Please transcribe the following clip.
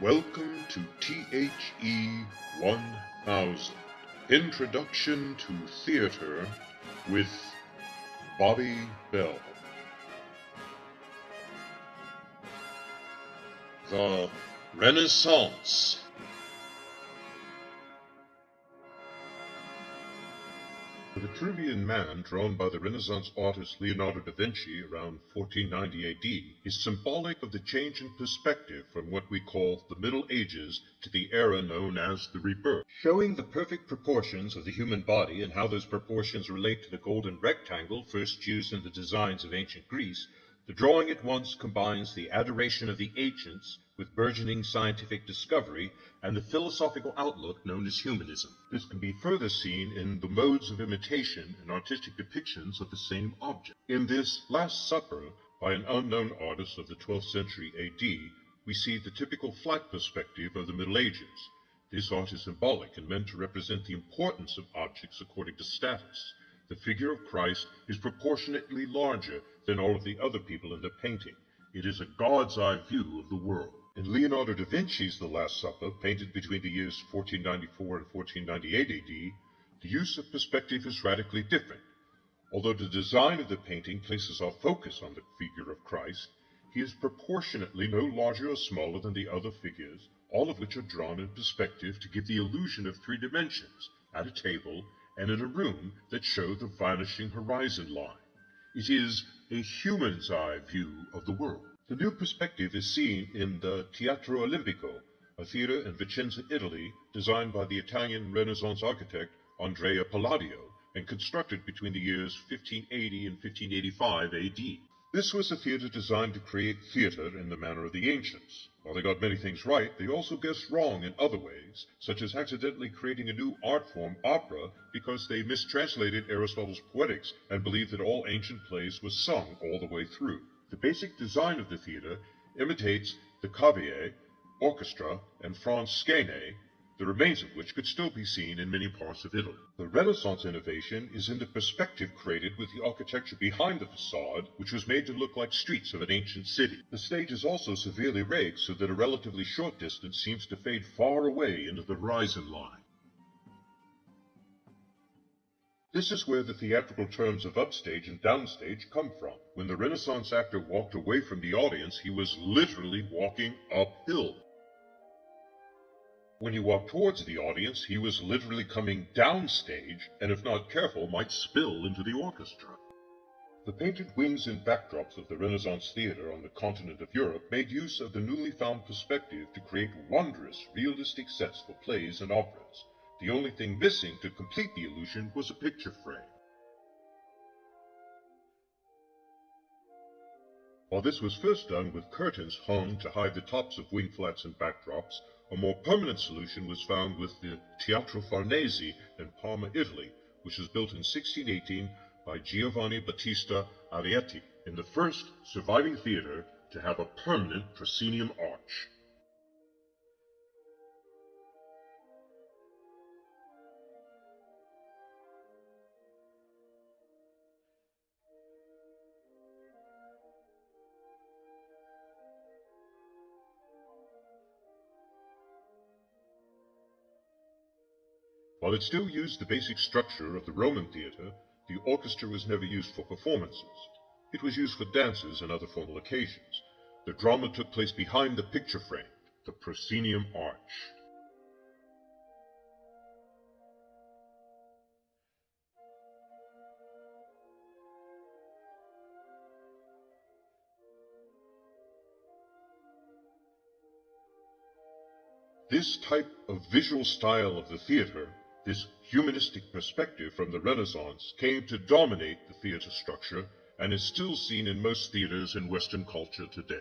Welcome to THE 1000, Introduction to Theater with Bobby Bell. The Renaissance. The Vitruvian Man, drawn by the Renaissance artist Leonardo da Vinci around 1490 AD, is symbolic of the change in perspective from what we call the Middle Ages to the era known as the Rebirth. Showing the perfect proportions of the human body and how those proportions relate to the golden rectangle first used in the designs of ancient Greece, the drawing at once combines the adoration of the ancients with burgeoning scientific discovery and the philosophical outlook known as humanism. This can be further seen in the modes of imitation and artistic depictions of the same object. In this Last Supper, by an unknown artist of the 12th century AD, we see the typical flat perspective of the Middle Ages. This art is symbolic and meant to represent the importance of objects according to status. The figure of Christ is proportionately larger than all of the other people in the painting. It is a God's eye view of the world. In Leonardo da Vinci's The Last Supper, painted between the years 1494 and 1498 AD, the use of perspective is radically different. Although the design of the painting places our focus on the figure of Christ, he is proportionately no larger or smaller than the other figures, all of which are drawn in perspective to give the illusion of three dimensions, at a table and in a room that show the vanishing horizon line. It is a human's eye view of the world. The new perspective is seen in the Teatro Olimpico, a theater in Vicenza, Italy, designed by the Italian Renaissance architect Andrea Palladio and constructed between the years 1580 and 1585 AD. This was a theater designed to create theater in the manner of the ancients. While they got many things right, they also guessed wrong in other ways, such as accidentally creating a new art form, opera, because they mistranslated Aristotle's Poetics and believed that all ancient plays were sung all the way through. The basic design of the theater imitates the Cavalier, orchestra, and Franz Skene, the remains of which could still be seen in many parts of Italy. The Renaissance innovation is in the perspective created with the architecture behind the facade, which was made to look like streets of an ancient city. The stage is also severely rigged so that a relatively short distance seems to fade far away into the horizon line. This is where the theatrical terms of upstage and downstage come from. When the Renaissance actor walked away from the audience, he was literally walking uphill. When he walked towards the audience, he was literally coming downstage, and if not careful, might spill into the orchestra. The painted wings and backdrops of the Renaissance theater on the continent of Europe made use of the newly found perspective to create wondrous, realistic sets for plays and operas. The only thing missing to complete the illusion was a picture frame. While this was first done with curtains hung to hide the tops of wing flats and backdrops, a more permanent solution was found with the Teatro Farnese in Parma, Italy, which was built in 1618 by Giovanni Battista Arietti, in the first surviving theater to have a permanent proscenium arch. While it still used the basic structure of the Roman theater, the orchestra was never used for performances. It was used for dances and other formal occasions. The drama took place behind the picture frame, the proscenium arch. This type of visual style of the theater, this humanistic perspective from the Renaissance, came to dominate the theater structure and is still seen in most theaters in Western culture today.